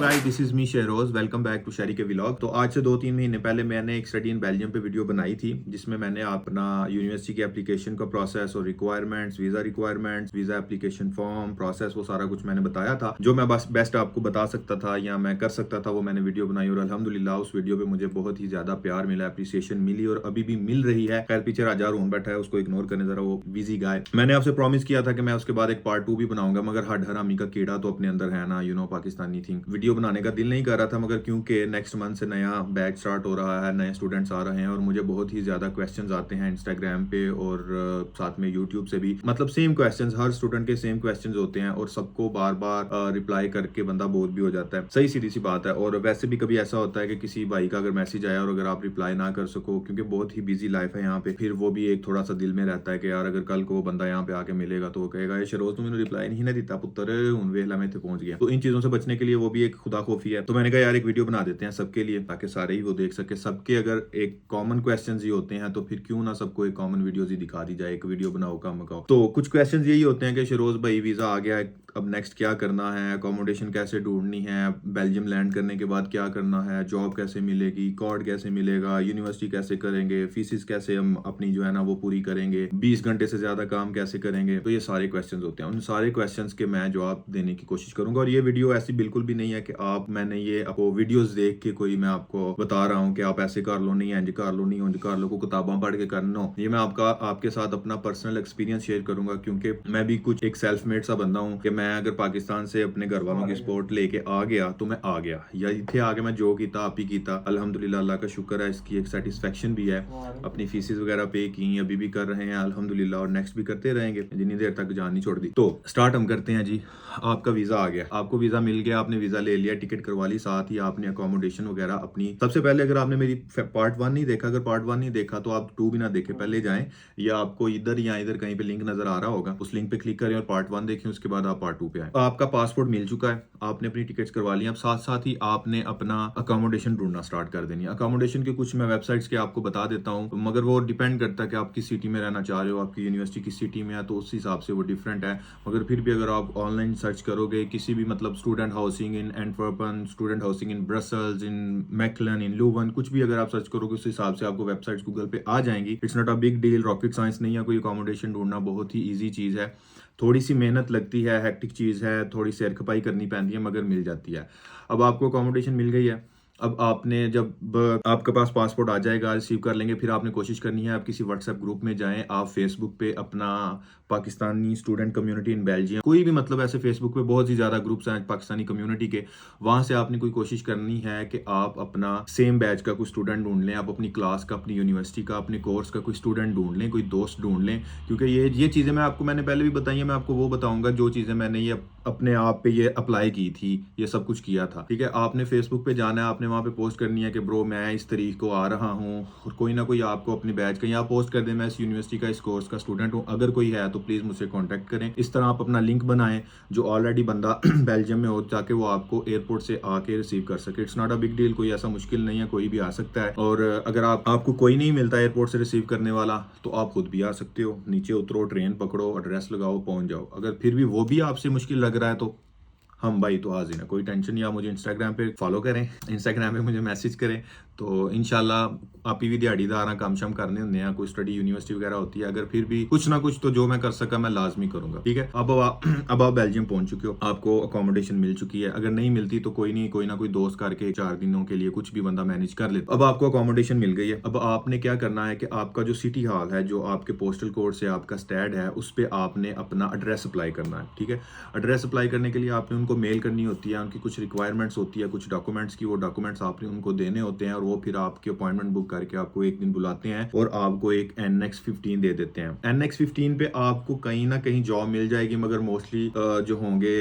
Guys, this is me Sheroz. Welcome back to Sheri के vlog. तो आज से 2-3 महीने पहले मैंने एक स्टडी इन बेल्जियम पे वीडियो बनाई थी, जिसमें मैंने अपना यूनिवर्सिटी की एप्लीकेशन का प्रोसेस और requirements, visa application form process, वो सारा कुछ मैंने बताया था। जो मैं बस बेस्ट आपको बता सकता था या मैं कर सकता था, वो मैंने वीडियो बनाई और अल्हम्दुलिल्लाह उस वीडियो पे मुझे बहुत ही ज्यादा प्यार मिला, अप्रिसिएशन मिली और अभी भी मिल रही है। खैर, पीछे राजा रोन बैठा है, उसको इग्नोर करने जरा, वो बिजी गाय। मैंने आपसे प्रॉमिस किया था कि मैं उसके बाद एक पार्ट 2 भी बनाऊंगा, मगर हड हरामी का कीड़ा तो अपने अंदर है ना, पाकिस्तानी थिंक। वीडियो बनाने का दिल नहीं कर रहा था, मगर क्योंकि नेक्स्ट मंथ से नया बैच स्टार्ट हो रहा है, नए स्टूडेंट्स आ रहे हैं और मुझे बहुत ही ज्यादा क्वेश्चंस आते हैं इंस्टाग्राम पे और साथ में यूट्यूब से भी। मतलब सेम क्वेश्चंस, हर स्टूडेंट के सेम क्वेश्चंस होते हैं और सबको बार बार रिप्लाई करके बंदा बोर भी हो जाता है। सही सीधी सी बात है। और वैसे भी कभी ऐसा होता है कि किसी भाई का अगर मैसेज आया और अगर आप रिप्लाई ना कर सको, क्योंकि बहुत ही बिजी लाइफ है यहाँ पे, फिर वो भी एक थोड़ा सा दिल में रहता है कि यार अगर कल को वो बंदा यहाँ पे आके मिलेगा तो वो कहेगा ये शरोज तुमने रिप्लाई नहीं ना दिता पुत्र, उन वेला में थे पहुंच गया। तो इन चीजों से बचने के लिए वो भी एक खुदा खौफी है। तो मैंने कहा यार एक वीडियो बना देते हैं सबके लिए, ताकि सारे ही वो देख सके। सबके अगर एक कॉमन क्वेश्चंस ही होते हैं तो फिर क्यों ना सबको एक कॉमन वीडियोस ही दिखा दी जाए, एक वीडियो बनाओ काम का। तो कुछ क्वेश्चंस यही होते हैं कि शरोज भाई वीजा आ गया है, अब नेक्स्ट क्या करना है, अकोमोडेशन कैसे ढूंढनी है, बेल्जियम लैंड करने के बाद क्या करना है, जॉब कैसे मिलेगी, कॉर्ड कैसे मिलेगा, यूनिवर्सिटी कैसे करेंगे, फीसिस कैसे हम अपनी जो है ना वो पूरी करेंगे, 20 घंटे से ज्यादा काम कैसे करेंगे। तो ये सारे क्वेश्चंस होते हैं, उन सारे क्वेश्चंस के मैं जवाब देने की कोशिश करूंगा। और ये वीडियो ऐसी बिल्कुल भी नहीं है कि आप मैंने ये आपको वीडियोस देख के कोई मैं आपको बता रहा हूँ कि आप ऐसे कर लो, नहीं इंज कर लो, नहीं उंज कर लो, को किताबें पढ़ के करना। ये मैं आपके साथ अपना पर्सनल एक्सपीरियंस शेयर करूंगा, क्योंकि मैं भी कुछ एक सेल्फ मेड सा बंदा हूँ कि मैं अगर पाकिस्तान से अपने घर वालों की सपोर्ट लेके आ गया तो मैं आ गया, या इतने आगे मैं जो किया आप ही किया। अल्हम्दुलिल्लाह, अल्लाह का शुक्र है, इसकी एक सेटिस्फेक्शन भी है। अपनी फीसिस वगैरह पे की, अभी भी कर रहे हैं अल्हम्दुलिल्लाह, और नेक्स्ट भी करते रहेंगे जितनी देर तक जान नहीं छोड़ दी। तो स्टार्ट हम करते हैं जी। आपका वीजा आ गया, आपको वीजा मिल गया, आपने वीजा ले लिया, टिकट करवा ली, साथ ही आपने अकोमोडेशन वगैरह अपनी। सबसे पहले अगर आपने मेरी पार्ट 1 नहीं देखा, अगर पार्ट 1 नहीं देखा तो आप 2 भी ना देखे, पहले जाएं, या आपको इधर या इधर कहीं पे लिंक नजर आ रहा होगा, उस लिंक पे क्लिक करें और पार्ट 1 देखें, उसके बाद आप पार्ट 2 पे आए। आपका पासपोर्ट मिल चुका है, आपने अपनी टिकट्स करवा ली, अब साथ साथ ही आपने अपना अकोमोडेशन ढूंढना स्टार्ट कर देनी है। अकोमोडेशन के कुछ मैं वेबसाइट्स के आपको बता देता हूँ, मगर वो डिपेंड करता है कि आप किस सिटी में रहना चाह रहे हो, आपकी यूनिवर्सिटी किस सिटी में है, तो उस हिसाब से वो डिफरेंट है। मगर फिर भी अगर आप ऑनलाइन सर्च करोगे किसी भी, मतलब student housing in Antwerpen, student housing in Brussels, in Mechelen, in Leuven, कुछ भी अगर आप सर्च करोगे उस हिसाब से आपको वेबसाइट्स गूगल पे आ जाएंगी। It's not a big deal, rocket science नहीं है कोई। अकोमोडेशन ढूंढना बहुत ही ईजी चीज़ है, थोड़ी सी मेहनत लगती है, हेक्टिक चीज़ है, थोड़ी सैर खपाई करनी पैंती है, मगर मिल जाती है। अब आपको अकोमोडेशन मिल गई है, अब आपने जब आपके पास पासपोर्ट आ जाएगा, रिसीव कर लेंगे, फिर आपने कोशिश करनी है आप किसी व्हाट्सएप ग्रुप में जाएं, आप फेसबुक पे अपना Pakistani student community in Belgium, कोई भी, मतलब ऐसे फेसबुक पे बहुत ही ज़्यादा ग्रुप्स हैं पाकिस्तानी कम्युनिटी के, वहाँ से आपने कोई कोशिश करनी है कि आप अपना सेम बैच का कोई स्टूडेंट ढूंढ लें, आप अपनी क्लास का, अपनी यूनिवर्सिटी का, अपने कोर्स का कोई स्टूडेंट ढूंढ लें, कोई दोस्त ढूंढ लें। क्योंकि ये चीज़ें मैंने पहले भी बताई है, मैं आपको वो बताऊंगा जो चीज़ें मैंने ये अपने आप पे ये अप्लाई की थी, ये सब कुछ किया था। ठीक है, आपने फेसबुक पे जाना है, आपने वहाँ पे पोस्ट करनी है कि ब्रो मैं इस तारीख को आ रहा हूँ, और कोई ना कोई आपको अपने बैच का यहाँ पोस्ट कर दे, मैं इस यूनिवर्सिटी का, इस कोर्स का स्टूडेंट हूँ, अगर कोई है तो प्लीज़ मुझसे कॉन्टैक्ट करें। इस तरह आप अपना लिंक बनाएं जो ऑलरेडी बंदा बेल्जियम में हो, ताकि वो आपको एयरपोर्ट से आके रिसीव कर सके। It's not a big deal, कोई ऐसा मुश्किल नहीं है, कोई भी आ सकता है। और अगर आपको कोई नहीं मिलता एयरपोर्ट से रिसीव करने वाला, तो आप खुद भी आ सकते हो, नीचे उतरो, ट्रेन पकड़ो, एड्रेस लगाओ, पहुंच जाओ। अगर फिर भी वो भी आपसे मुश्किल लग रहा है तो हम भाई तो हाजिर है, कोई टेंशन नहीं। आप मुझे इंस्टाग्राम पे फॉलो करें, इंस्टाग्राम पे मुझे मैसेज करें, तो इंशाल्लाह आप भी दिहाड़ीदार काम शम करने होंगे हैं, कोई स्टडी यूनिवर्सिटी वगैरह होती है, अगर फिर भी कुछ ना कुछ तो जो मैं कर सका मैं लाजमी करूंगा। ठीक है, अब आप बेल्जियम पहुंच चुके हो, आपको अकोमोडेशन मिल चुकी है। अगर नहीं मिलती तो कोई नहीं, कोई ना कोई दोस्त करके 4 दिनों के लिए कुछ भी बंदा मैनेज कर लेता। अब आपको अकोमोडेशन मिल गई है, अब आपने क्या करना है कि आपका जो सिटी हॉल है, जो आपके पोस्टल कोड से आपका स्टैड है, उस पर आपने अपना एड्रेस अप्लाई करना है। ठीक है, एड्रेस अप्लाई करने के लिए आपने उनको मेल करनी होती है, उनकी कुछ रिक्वायरमेंट्स होती है, कुछ डॉक्यूमेंट्स की, वो डॉक्यूमेंट्स आपने उनको देने होते हैं, और वो फिर आपकी अपॉइंटमेंट बुक करके आपको एक दिन बुलाते हैं और आपको एक NX 15 दे देते हैं। NX 15 पे आपको कहीं ना कहीं जॉब मिल जाएगी, मगर मोस्टली जो होंगे,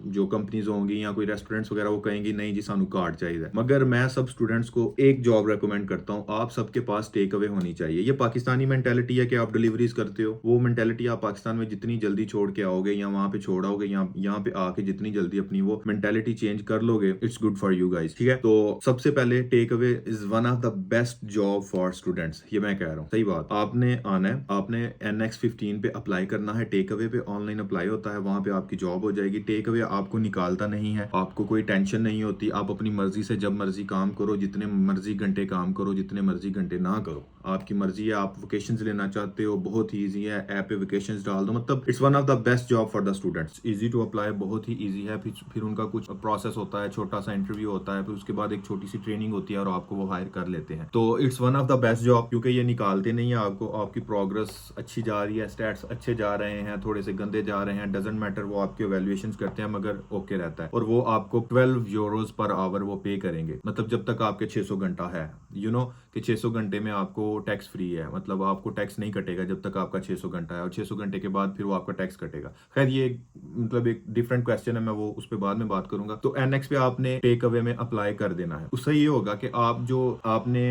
जो कंपनीज होंगी या कोई रेस्टोरेंट्स वगैरह, वो कहेंगी नहीं जी सानू कार्ड चाहिए। मगर मैं सब स्टूडेंट्स को एक जॉब रेकमेंड करता हूँ, आप सबके पास टेक अवे होनी चाहिए। ये पाकिस्तानी मेंटेलिटी है कि आप डिलीवरीज करते हो, वो मेंटेलिटी आप पाकिस्तान में जितनी जल्दी छोड़ के आओगे या वहां पे छोड़ आओगे, यहाँ पे आके जितनी जल्दी अपनी वो मेंटेलिटी चेंज कर लोगे, it's good for you guys, ठीक है। तो सबसे पहले take away is one of the best job for students, ये मैं कह रहा हूँ, सही बात। आपने आना है, आपने NX15 पे अप्लाई करना है, टेक अवे पे ऑनलाइन अप्लाई होता है, वहां पे आपकी जॉब हो जाएगी। टेक अवे आपको निकालता नहीं है, आपको कोई टेंशन नहीं होती, आप अपनी मर्जी से जब मर्जी काम करो, जितने मर्जी घंटे काम करो, जितने मर्जी घंटे ना करो, आपकी मर्जी है। आप वेकेशंस लेना चाहते हो, बहुत ही इजी है, ऐप पे वेकेशंस डाल दो, मतलब it's one of the best job for the students, easy to apply, बहुत ही इजी है। फिर उनका कुछ प्रोसेस होता है, छोटा सा इंटरव्यू होता है, फिर उसके बाद एक छोटी सी ट्रेनिंग होती है और आपको वो हायर कर लेते हैं। तो it's one of the best job, क्योंकि ये निकालते नहीं है आपको, आपकी प्रोग्रेस अच्छी जा रही है, स्टैट्स अच्छे जा रहे हैं, थोड़े से गंदे जा रहे हैं, डजंट मैटर, वो आपके वैल्यूएशंस करते हैं, मगर ओके रहता है। और वो आपको 12 यूरोज पर आवर वो पे करेंगे, मतलब जब तक आपके 600 घंटा है, यू नो कि 600 घंटे में आपको टैक्स फ्री है, मतलब आपको टैक्स नहीं कटेगा जब तक आपका 600 घंटा है, और 600 घंटे के बाद फिर वो आपका टैक्स कटेगा। खैर ये मतलब एक डिफरेंट क्वेश्चन है, मैं वो उस पर बाद में बात करूंगा। तो NX पे आपने टेक अवे में अप्लाई कर देना है। उससे ये होगा कि आप जो आपने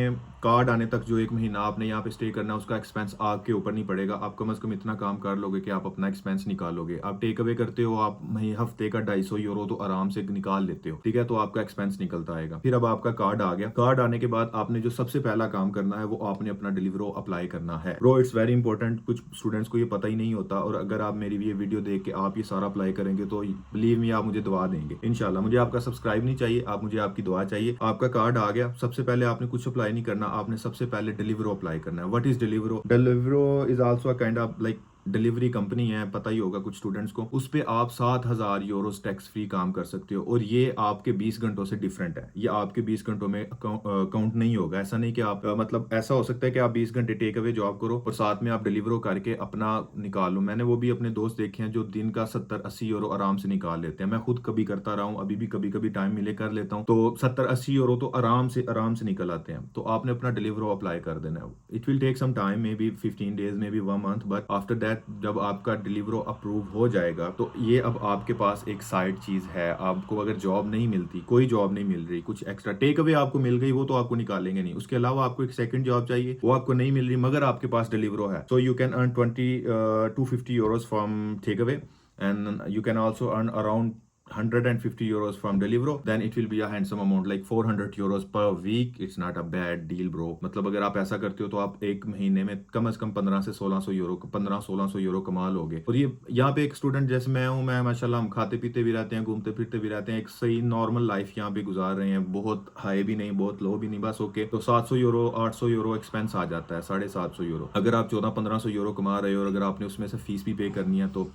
कार्ड आने तक जो 1 महीना आपने यहाँ पे स्टे करना है, उसका एक्सपेंस आपके ऊपर नहीं पड़ेगा। आप कम से कम इतना काम कर लोगे कि आप अपना एक्सपेंस निकालोगे। आप टेक अवे करते हो, आप हफ्ते का 250 यूरो तो आराम से निकाल लेते हो, ठीक है, तो आपका एक्सपेंस निकलता आएगा। फिर अब आपका कार्ड आ गया, कार्ड आने के बाद आपने जो सबसे पहला काम करना है वो आपने अपना डिलीवरो अप्लाई करना है। ब्रो इट्स वेरी इंपॉर्टेंट, कुछ स्टूडेंट्स को ये पता ही नहीं होता, और अगर आप मेरी ये वीडियो देख के आप ये सारा अप्लाई करेंगे तो बिलीव मी आप मुझे दुआ देंगे इंशाल्लाह। मुझे आपका सब्सक्राइब नहीं चाहिए, आप मुझे आपकी दुआ चाहिए। आपका कार्ड आ गया, सबसे पहले आपने कुछ अप्लाई नहीं करना, आपने सबसे पहले डिलीवरो अप्लाई करना है। What is Deliveroo? Deliveroo is also a kind of like delivery company है, पता ही होगा कुछ स्टूडेंट्स को। उस पे आप 7,000 यूरोस टैक्स फ्री काम कर सकते हो, और ये आपके 20 घंटों से डिफरेंट है। ये आपके 20 घंटों में काउंट नहीं होगा। ऐसा नहीं कि आप मतलब ऐसा हो सकता है कि आप 20 घंटे टेक अवे जॉब करो और साथ में आप डिलीवरो करके अपना निकाल लो। मैंने वो भी अपने दोस्त देखे हैं जो दिन का 70-80 यूरो आराम से निकाल लेते हैं। मैं खुद कभी करता रहा हूँ, अभी भी कभी कभी टाइम मिले कर लेता हूँ, तो 70-80 यूरो तो आराम से निकल आते हैं। तो आपने अपना डिलीवरो अप्लाई कर देना है। It will take some time, maybe 15 days, maybe 1 month, but after that जब आपका डिलीवरो अप्रूव हो जाएगा तो ये अब आपके पास एक साइड चीज है। आपको अगर जॉब नहीं मिलती, कोई जॉब नहीं मिल रही, कुछ एक्स्ट्रा टेक अवे आपको मिल गई, वो तो आपको निकालेंगे नहीं, उसके अलावा आपको एक सेकंड जॉब चाहिए, वो आपको नहीं मिल रही, मगर आपके पास डिलीवरो है, so you can earn 250 euros from take away, and you can also earn around 150 euros from Deliveroo, then it will be a handsome amount like 400 euros per week. It's not a bad deal bro। मतलब अगर आप ऐसा करते हो तो आप एक महीने में कम से कम 15 से 1600 यूरो 1500-1600 यूरो कमा लोगे। और ये यहाँ पे एक स्टूडेंट जैसे मैं हूँ, मैं माशाल्लाह, हम खाते पीते भी रहते हैं, घूमते फिरते भी रहते हैं, एक सही नॉर्मल लाइफ यहाँ पे गुजार रहे हैं, बहुत हाई भी नहीं, बहुत लो भी नहीं, बस ओके। तो 700 यूरो 800 यूरो एक्सपेंस आ जाता है, 750 यूरो। अगर आप 1400-1500 यूरो कमा रहे हो और अगर आपने उसमें से फीस भी पे करनी है तो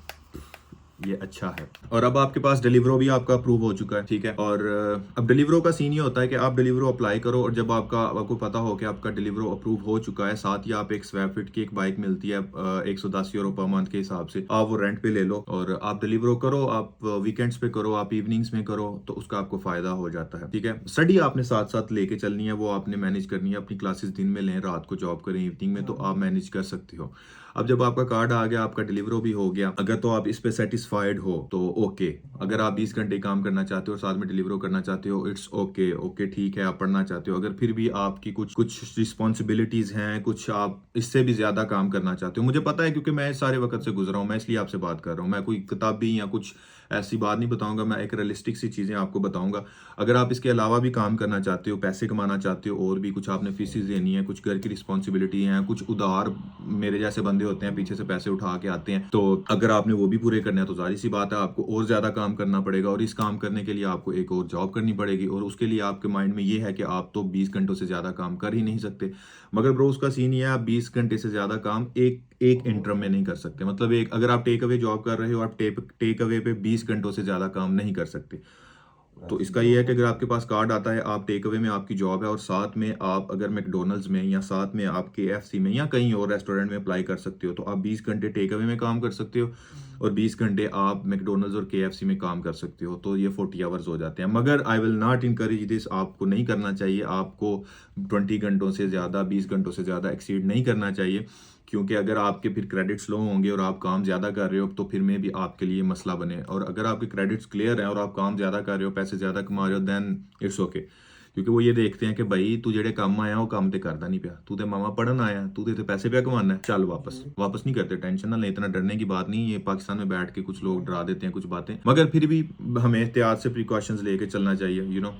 ये अच्छा है। और अब आपके पास डिलीवरो भी आपका अप्रूव हो चुका है, ठीक है। और अब डिलीवरो का सीन ये होता है कि आप डिलीवरो अप्लाई करो, और जब आपको पता हो कि आपका डिलीवरो अप्रूव हो चुका है, साथ ही आप एक स्वैपफिट की एक बाइक मिलती है 110 यूरो पर मंथ के हिसाब से, आप वो रेंट पे ले लो और आप डिलीवरो करो। आप वीकेंड्स पे करो, आप इवनिंग्स में करो, तो उसका आपको फायदा हो जाता है, ठीक है। स्टडी आपने साथ साथ लेके चलनी है, वो आपने मैनेज करनी है। अपनी क्लासेस दिन में लें, रात को जॉब करें इवनिंग में, तो आप मैनेज कर सकते हो। अब जब आपका कार्ड आ गया, आपका डिलीवरो भी हो गया, अगर तो आप इस पे सेटिस्फाइड हो तो ओके। अगर आप 20 घंटे काम करना चाहते हो और साथ में डिलीवरो करना चाहते हो, इट्स ओके, ठीक है। आप पढ़ना चाहते हो, अगर फिर भी आपकी कुछ रिस्पॉन्सिबिलिटीज हैं, कुछ आप इससे भी ज्यादा काम करना चाहते हो, मुझे पता है क्योंकि मैं सारे वक्त से गुजरा हूं, मैं इसलिए आपसे बात कर रहा हूं। मैं कोई किताबी या कुछ ऐसी बात नहीं बताऊंगा, मैं एक रियलिस्टिक सी चीजें आपको बताऊंगा। अगर आप इसके अलावा भी काम करना चाहते हो, पैसे कमाना चाहते हो, और भी कुछ आपने फीसेस देनी है, कुछ घर की रिस्पॉन्सिबिलिटी है, कुछ उधार मेरे जैसे बंदे होते हैं पीछे से पैसे उठा के आते हैं, तो अगर आपने वो भी पूरे करना है तो जाहिर सी बात है आपको और ज्यादा काम करना पड़ेगा, और इस काम करने के लिए आपको एक और जॉब करनी पड़ेगी, और उसके लिए आपके माइंड में ये है कि आप तो 20 घंटों से ज्यादा काम कर ही नहीं सकते। मगर ब्रो उसका सीन ये है, आप 20 घंटे से ज्यादा काम एक इंटरम में नहीं कर सकते। मतलब एक अगर आप टेक अवे जॉब कर रहे हो, आप टेक अवे पे 20 घंटों से ज्यादा काम नहीं कर सकते। तो इसका ये है कि अगर आपके पास कार्ड आता है, आप टेक अवे में आपकी जॉब है, और साथ में आप अगर मैकडोनल्ड्स में या साथ में आप KFC में या कहीं और रेस्टोरेंट में अप्लाई कर सकते हो, तो आप 20 घंटे टेक अवे में काम कर सकते हो और 20 घंटे आप मैकडोनल्ड्स और KFC में काम कर सकते हो, तो ये 40 आवर्स हो जाते हैं। मगर I will not encourage this, आपको नहीं करना चाहिए। आपको 20 घंटों से ज़्यादा 20 घंटों से ज़्यादा एक्सीड नहीं करना चाहिए, क्योंकि अगर आपके फिर क्रेडिट्स लो होंगे और आप काम ज़्यादा कर रहे हो तो फिर में भी आपके लिए मसला बने। और अगर आपके क्रेडिट्स क्लियर है और आप काम ज़्यादा कर रहे हो, पैसे ज़्यादा कमा रहे हो, देन इट्स ओके। क्योंकि वो ये देखते हैं कि भाई तू जेड़े काम आया वो काम ते करदा नहीं पिया, तू ते मामा पढ़न आया, तू ते पैसे पे कमाना है, चल वापस नहीं करते। टेंशन ना ले, इतना डरने की बात नहीं है। ये पाकिस्तान में बैठ के कुछ लोग डरा देते हैं कुछ बातें, मगर फिर भी हमें एहतियात से प्रिकॉशंस लेके चलना चाहिए, यू नो।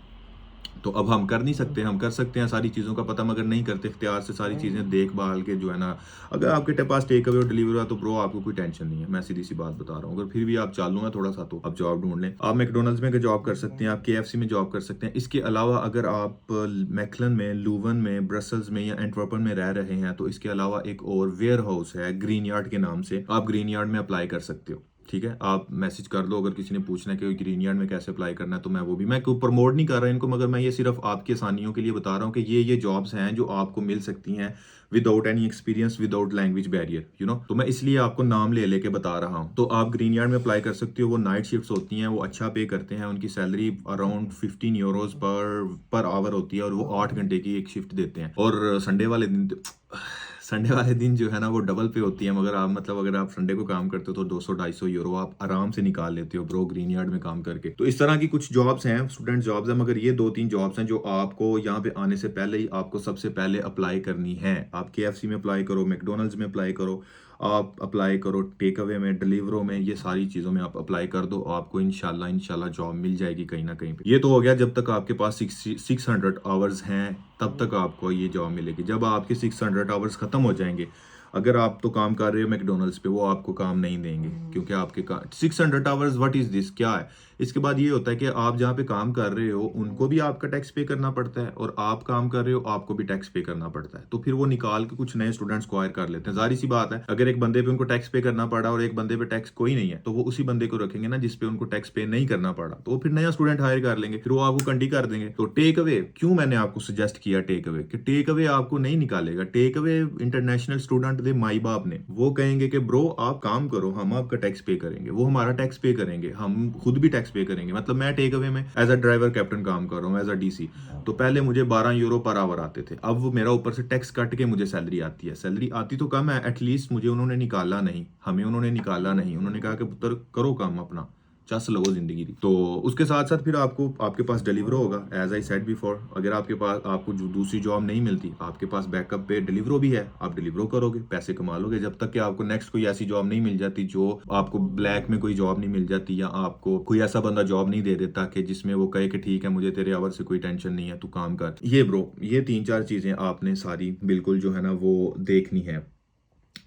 तो अब हम कर नहीं सकते, हम कर सकते हैं सारी चीज़ों का पता, मगर नहीं करते इख्तियार से सारी चीज़ें देख भाल के, जो है ना। अगर आपके पास टेक अवे और डिलीवरी है तो ब्रो आपको कोई टेंशन नहीं है, मैं सीधी सी बात बता रहा हूँ। अगर फिर भी आप चालू हैं थोड़ा सा तो आप जॉब ढूंढ लें। आप मैकडोनल्ड्स में जॉब कर सकते हैं, आप KFC में जॉब कर सकते हैं। इसके अलावा अगर आप मैकलन में, लूवन में, ब्रसल्स में या एंटवर्पन में रह रहे हैं तो इसके अलावा एक और वेयर हाउस है ग्रीन यार्ड के नाम से, आप ग्रीन यार्ड में अप्लाई कर सकते हो। ठीक है, आप मैसेज कर दो अगर किसी ने पूछना है कि ग्रीन यार्ड में कैसे अप्लाई करना है, तो मैं कोई प्रमोट नहीं कर रहा इनको, मगर मैं ये सिर्फ आपकी आसानियों के लिए बता रहा हूँ कि ये जॉब्स हैं जो आपको मिल सकती हैं without any experience, without language barrier, you know. तो मैं इसलिए आपको नाम ले लेके बता रहा हूँ। तो आप ग्रीन यार्ड में अप्लाई कर सकते हो। वो नाइट शिफ्ट्स होती हैं, वो अच्छा पे करते हैं, उनकी salary around 15 euros per hour होती है, और वो 8 घंटे की एक शिफ्ट देते हैं। और संडे वाले दिन जो है ना वो डबल पे होती है, मगर आप मतलब अगर आप संडे को काम करते हो तो 200-250 यूरो आप आराम से निकाल लेते हो ब्रो ग्रीन यार्ड में काम करके। तो इस तरह की कुछ जॉब्स हैं, स्टूडेंट जॉब्स हैं, मगर ये 2-3 जॉब्स हैं जो आपको यहाँ पे आने से पहले ही आपको सबसे पहले अप्लाई करनी है। आप KFC में अप्लाई करो, मैकडोनल्ड्स में अप्लाई करो, आप अप्लाई करो टेक अवे में, डिलीवरों में, ये सारी चीज़ों में आप अप्लाई कर दो, आपको इंशाल्लाह जॉब मिल जाएगी कहीं ना कहीं पे। ये तो हो गया जब तक आपके पास 600 आवर्स हैं, तब तक आपको ये जॉब मिलेगी। जब आपके 600 आवर्स खत्म हो जाएंगे, अगर आप तो काम कर रहे हो मैकडोनल्ड्स पे, वो आपको काम नहीं देंगे, क्योंकि आपके 600 आवर्स व्हाट इज दिस, क्या है। इसके बाद ये होता है कि आप जहाँ पे काम कर रहे हो उनको भी आपका टैक्स पे करना पड़ता है, और आप काम कर रहे हो आपको भी टैक्स पे करना पड़ता है। तो फिर वो निकाल के कुछ नए स्टूडेंट्स को हायर कर लेते हैं। जाहिर सी बात है, अगर एक बंदे पे उनको टैक्स पे करना पड़ा और एक बंदे पे टैक्स कोई नहीं है, तो वो उसी बंदे को रखेंगे ना जिसपे उनको टैक्स पे नहीं करना पड़ा, तो वो फिर नया स्टूडेंट हायर कर लेंगे, फिर वो आपको कंडी कर देंगे। तो टेक अवे क्यों मैंने आपको सजेस्ट किया टेक अवे, कि टेक अवे आपको नहीं निकालेगा। Take away international student they माई बाप ने, वो कहेंगे कि ब्रो आप काम करो, हम आपका टैक्स पे करेंगे, वो हमारा टैक्स पे करेंगे, हम खुद भी टैक्स पे करेंगे। मतलब मैं टेक अवे में एज अ ड्राइवर कैप्टन काम कर रहा हूँ, एज अ DC। तो पहले मुझे 12 यूरो पर आवर आते थे, अब वो मेरा ऊपर से टैक्स कट के मुझे सैलरी आती है। सैलरी आती तो कम है, एटलीस्ट मुझे उन्होंने निकाला नहीं, हमें उन्होंने निकाला नहीं, उन्होंने कहा कि पुत्र करो काम अपना, चस लगो जिंदगी की। तो उसके साथ साथ फिर आपके पास डिलीवर होगा, एज आई सेड बिफोर। अगर आपको जो दूसरी जॉब नहीं मिलती, आपके पास बैकअप पे डिलीवरो भी है, आप डिलीवरो करोगे, पैसे कमा लोगे, जब तक कि आपको नेक्स्ट कोई ऐसी जॉब नहीं मिल जाती, जो आपको ब्लैक में कोई जॉब नहीं मिल जाती, या आपको कोई ऐसा बंदा जॉब नहीं दे देता कि जिसमें वो कहे कि ठीक है मुझे तेरे आवर से कोई टेंशन नहीं है, तू काम कर। ये ब्रो, ये 3-4 चीजें आपने सारी बिल्कुल जो है ना वो देखनी है।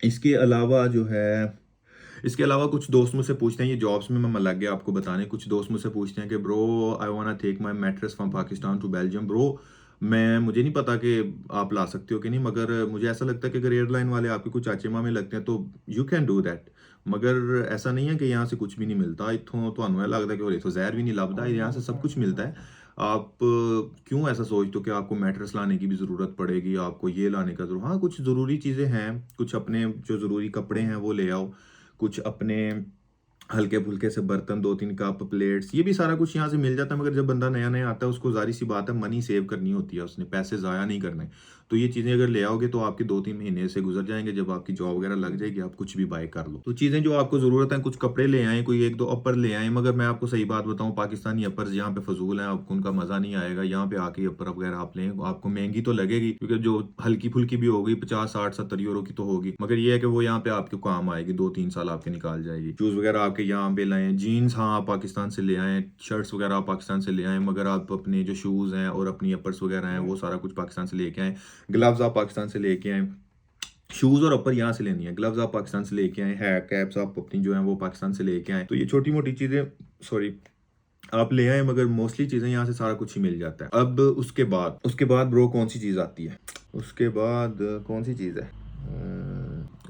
इसके अलावा जो है, इसके अलावा कुछ दोस्त मुझसे पूछते हैं, ये जॉब्स में मैं लग गया आपको बताने, कुछ दोस्त मुझसे पूछते हैं कि bro I want to take my mattress from Pakistan to Belgium. Bro मुझे नहीं पता कि आप ला सकते हो कि नहीं, मगर मुझे ऐसा लगता है कि अगर एयरलाइन वाले आपके कुछ चाचे मामे लगते हैं तो यू कैन डू दैट। मगर ऐसा नहीं है कि यहाँ से कुछ भी नहीं मिलता, इतों तो लगता है कि इतों जहर भी नहीं लभदा, यहाँ से सब कुछ मिलता है। आप क्यों ऐसा सोचते हो कि आपको मैट्रेस लाने की भी ज़रूरत पड़ेगी, आपको ये लाने का हाँ कुछ ज़रूरी चीज़ें हैं, कुछ अपने जो ज़रूरी कपड़े हैं वो ले आओ, कुछ अपने हल्के फुल्के से बर्तन, 2-3 कप, प्लेट्स, ये भी सारा कुछ यहाँ से मिल जाता है। मगर जब बंदा नया नया आता है उसको जाहिर सी बात है मनी सेव करनी होती है, उसने पैसे ज़ाया नहीं करने। तो ये चीज़ें अगर ले आओगे तो आपके 2-3 महीने से गुजर जाएंगे, जब आपकी जॉब वगैरह लग जाएगी आप कुछ भी बाय कर लो। तो चीज़ें जो आपको ज़रूरत है, कुछ कपड़े ले आए, कोई 1-2 अपर ले आए। मगर मैं आपको सही बात बताऊँ, पाकिस्तानी अपर्स यहाँ पे फजूल हैं, आपको उनका मज़ा नहीं आएगा। यहाँ पे आके अपर वगैरह आप लें, आपको महंगी तो लगेगी, क्योंकि जो हल्की फुल्की भी होगी 50-60-70 यूरो की तो होगी, मगर ये है कि वो यहाँ पे आपके काम आएगी, 2-3 साल आपके निकाल जाएगी। शूज़ वगैरह आपके यहाँ पे लाएं, जीन्स हाँ आप पाकिस्तान से ले आएँ, शर्ट्स वगैरह आप पाकिस्तान से ले आएँ, मगर आप अपने जो शूज़ हैं और अपनी अपर्स वगैरह हैं वो सारा कुछ पाकिस्तान से लेके आएँ। ग्लव्स आप पाकिस्तान से लेके आएँ, शूज़ और अपर यहाँ से लेनी है, ग्लव्स आप पाकिस्तान से लेके आए, है कैप्स आप अपनी जो है वो पाकिस्तान से लेके आए। तो ये छोटी मोटी चीज़ें सॉरी आप ले आए, मगर मोस्टली चीज़ें यहाँ से सारा कुछ ही मिल जाता है। अब उसके बाद ब्रो कौन सी चीज़ आती है, उसके बाद कौन सी चीज़ है,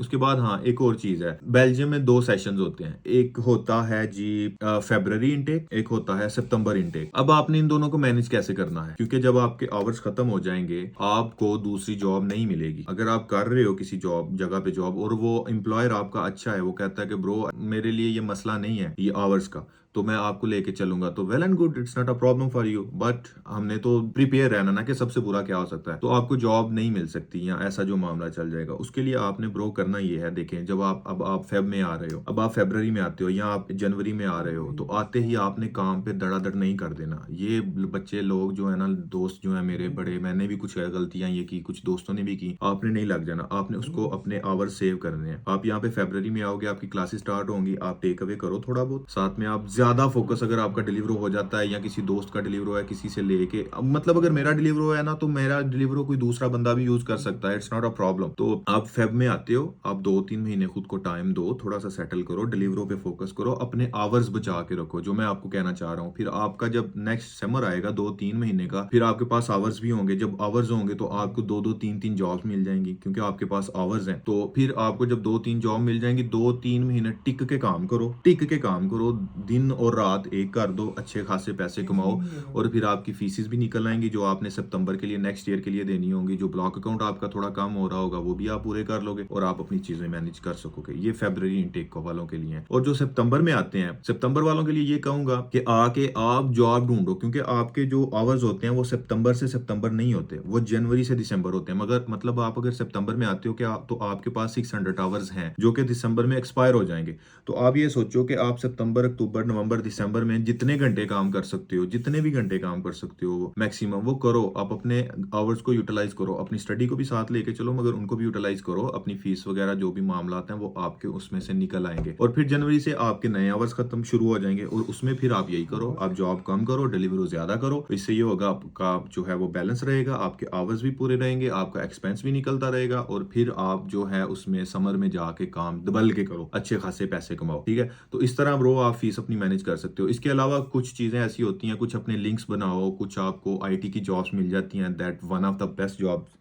उसके बाद हाँ एक और चीज़ है। बेल्जियम में 2 सेशंस होते हैं, एक होता है जी फरवरी इनटेक, एक होता है सितंबर इनटेक। अब आपने इन दोनों को मैनेज कैसे करना है, क्योंकि जब आपके आवर्स खत्म हो जाएंगे आपको दूसरी जॉब नहीं मिलेगी। अगर आप कर रहे हो किसी जगह पे जॉब और वो एम्प्लॉयर आपका अच्छा है, वो कहता है कि ब्रो मेरे लिए ये मसला नहीं है ये आवर्स का, तो मैं आपको लेके चलूंगा, तो well and good, it's not a problem for you, but हमने तो प्रिपेयर रहना ना कि सबसे बुरा क्या हो सकता है, तो आपको जॉब नहीं मिल सकती या ऐसा जो मामला चल जाएगा। उसके लिए आपने ब्रो करना ये है, देखें जब आप फेब में आ रहे हो, अब आप फरवरी में आते हो या आप जनवरी में आ रहे हो, तो आते ही आपने काम पे धड़ाधड़ नहीं कर देना। ये बच्चे लोग जो है ना, दोस्त जो है मेरे बड़े, मैंने भी कुछ गलतियां ये की, कुछ दोस्तों ने भी की, आपने नहीं लग जाना, आपने उसको अपने आवर्स सेव करने हैं। आप यहाँ पे फरवरी में आओगे, आपकी क्लासेस स्टार्ट होंगी, आप टेक अवे करो थोड़ा बहुत, साथ में आप ज्यादा फोकस, अगर आपका डिलीवर हो जाता है या किसी दोस्त का डिलीवर है, किसी से लेके, मतलब अगर मेरा डिलीवर हुआ है ना, तो मेरा डिलीवर कोई दूसरा बंदा भी यूज कर सकता है, इट्स नॉट अ प्रॉब्लम। तो आप फेब में आते हो, आप 2-3 महीने खुद को टाइम दो, थोड़ा सा सेटल करो, डिलीवरों पे फोकस करो, अपने आवर्स बचा के रखो, जो मैं आपको कहना चाह रहा हूँ। फिर आपका जब नेक्स्ट समर आएगा 2-3 महीने का, फिर आपके पास आवर्स भी होंगे, जब आवर्स होंगे तो आपको 2-2 3-3 जॉब्स मिल जाएंगी, क्योंकि आपके पास आवर्स हैं। तो फिर आपको जब 2-3 जॉब मिल जाएंगी, 2-3 महीने टिक के काम करो, टिक के काम करो, दिन और रात एक कर दो, अच्छे खासे पैसे कमाओ, और फिर आपकी फीसिस भी निकल आएंगी जो आपने सितंबर के लिए, नेक्स्ट ईयर के लिए देनी होंगी। जो ब्लॉक अकाउंट आपका थोड़ा कम हो रहा होगा वो भी आप पूरे कर लोगे, और आप अपनी चीजें मैनेज कर सकोगे। ये फरवरी इनटेक वालों के लिए है। और जो सितंबर में आते हैं, सितंबर वालों के लिए ये कहूंगा कि आके आप जॉब ढूंढो, क्योंकि आपके जो आवर्स होते हैं वो सितंबर से सितंबर नहीं होते, वो जनवरी से दिसंबर होते हैं। मगर मतलब आप अगर सितंबर में आते हो कि तो आपके पास 600 आवर्स हैं जो कि दिसंबर में एक्सपायर हो जाएंगे। तो आप ये सोचो कि आप सितंबर, अक्टूबर, नवंबर, दिसंबर में जितने घंटे काम कर सकते हो, जितने भी घंटे काम कर सकते हो मैक्सिमम, वो करो। आप अपने आवर्स को यूटिलाइज करो, अपनी स्टडी को भी साथ लेके चलो, मगर उनको भी यूटिलाइज करो। अपनी फीस वगैरह जो भी मामला हैं वो आपके उसमें से निकल आएंगे, और फिर जनवरी से आपके नए आवर्स खत्म शुरू हो जाएंगे, और उसमें फिर आप यही करो, आप जॉब कम करो, डिलीवरी ज्यादा करो। इससे ये होगा, आपका जो है वो बैलेंस रहेगा, आपके आवर्स भी पूरे रहेंगे, आपका एक्सपेंस भी निकलता रहेगा, और फिर आप जो है उसमें समर में जाके काम दबल के करो, अच्छे खासे पैसे कमाओ। ठीक है, तो इस तरह ब्रो आप फीस अपनी मैनेज कर सकते हो। इसके अलावा कुछ चीजें ऐसी होती हैं, कुछ अपने लिंक्स बनाओ, कुछ आपको आईटी की जॉब्स मिल जाती हैं, that one of the best jobs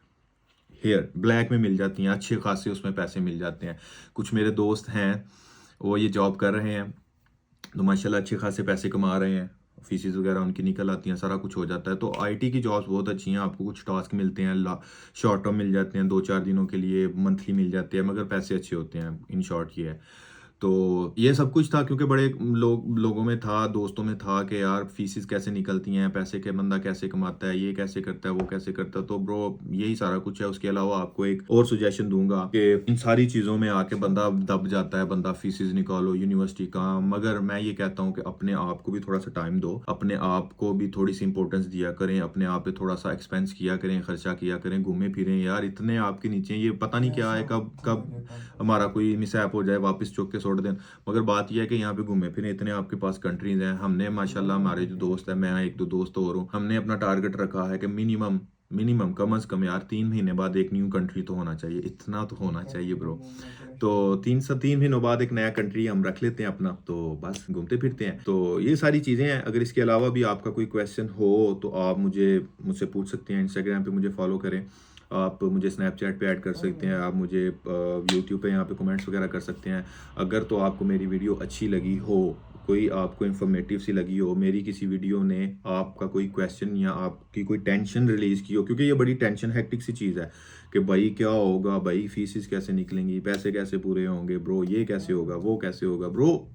here, black में मिल जाती हैं, अच्छे खासे उसमें पैसे मिल जाते हैं। कुछ मेरे दोस्त हैं वो ये जॉब कर रहे हैं, तो माशाल्लाह अच्छे खासे पैसे कमा रहे हैं, फीसिस वगैरह उनकी निकल आती हैं, सारा कुछ हो जाता है। तो आईटी की जॉब्स बहुत अच्छी हैं, आपको कुछ टास्क मिलते हैं, शॉर्ट टर्म मिल जाते हैं, 2-4 दिनों के लिए, मंथली मिल जाते हैं, मगर पैसे अच्छे होते हैं। इन शॉर्ट ये है। तो ये सब कुछ था, क्योंकि बड़े लोगों में था, दोस्तों में था कि यार फीसिस कैसे निकलती हैं, पैसे के बंदा कैसे कमाता है, ये कैसे करता है, वो कैसे करता है। तो ब्रो यही सारा कुछ है। उसके अलावा आपको एक और सुजेशन दूंगा कि इन सारी चीज़ों में आके बंदा दब जाता है, बंदा फीसिस निकालो यूनिवर्सिटी का, मगर मैं ये कहता हूँ कि अपने आप को भी थोड़ा सा टाइम दो, अपने आप को भी थोड़ी सी इंपॉर्टेंस दिया करें, अपने आप पे थोड़ा सा एक्सपेंस किया करें, खर्चा किया करें, घूमे फिरें। यार इतने आपके नीचे, ये पता नहीं क्या है, कब कब हमारा कोई मिसहैप हो जाए, वापस चौक के छोड़ दें। मगर बात यह है कि यहाँ पे घूमे फिरे, इतने आपके पास कंट्रीज हैं। हमने माशाल्लाह, हमारे जो दोस्त है, मैं एक दो दोस्त और हूँ, हमने अपना टारगेट रखा है कि मिनिमम मिनिमम कम से कम यार 3 महीने बाद एक न्यू कंट्री तो होना चाहिए, इतना तो होना चाहिए ब्रो। तो 3 महीनों बाद एक नया कंट्री हम रख लेते हैं अपना, तो बस घूमते फिरते हैं। तो ये सारी चीज़ें हैं। अगर इसके अलावा भी आपका कोई क्वेश्चन हो तो आप मुझसे पूछ सकते हैं। इंस्टाग्राम पे मुझे फॉलो करें, आप मुझे स्नैपचैट पे ऐड कर सकते हैं, आप मुझे यूट्यूब पे यहाँ पे कमेंट्स वगैरह कर सकते हैं। अगर तो आपको मेरी वीडियो अच्छी लगी हो, कोई आपको इन्फॉर्मेटिव सी लगी हो, मेरी किसी वीडियो ने आपका कोई क्वेश्चन या आपकी कोई टेंशन रिलीज की हो, क्योंकि ये बड़ी टेंशन हेक्टिक सी चीज़ है कि भाई क्या होगा, भाई फीसिस कैसे निकलेंगी, पैसे कैसे पूरे होंगे ब्रो, ये कैसे होगा, वो कैसे होगा। ब्रो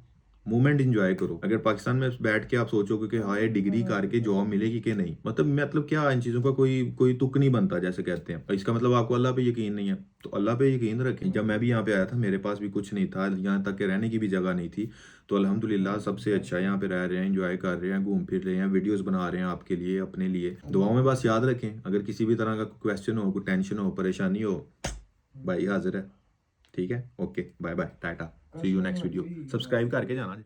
मूवमेंट एंजॉय करो। अगर पाकिस्तान में बैठ के आप सोचोगे कि हाय डिग्री करके जॉब मिलेगी कि नहीं, मतलब क्या, इन चीज़ों का कोई कोई तुक नहीं बनता जैसे कहते हैं। इसका मतलब आपको अल्लाह पे यकीन नहीं है, तो अल्लाह पे यकीन रखें। जब मैं भी यहाँ पे आया था, मेरे पास भी कुछ नहीं था, यहाँ तक के रहने की भी जगह नहीं थी। तो अल्हम्दुलिल्लाह सबसे अच्छा यहाँ पे रह रहे हैं, एंजॉय कर रहे हैं, घूम फिर रहे हैं, वीडियोस बना रहे हैं आपके लिए, अपने लिए। दुआओं में बस याद रखें, अगर किसी भी तरह का क्वेश्चन हो, कोई टेंशन हो, परेशानी हो, भाई हाजिर है। ठीक है, okay, bye bye, tata, see you next video. Subscribe करके जाना।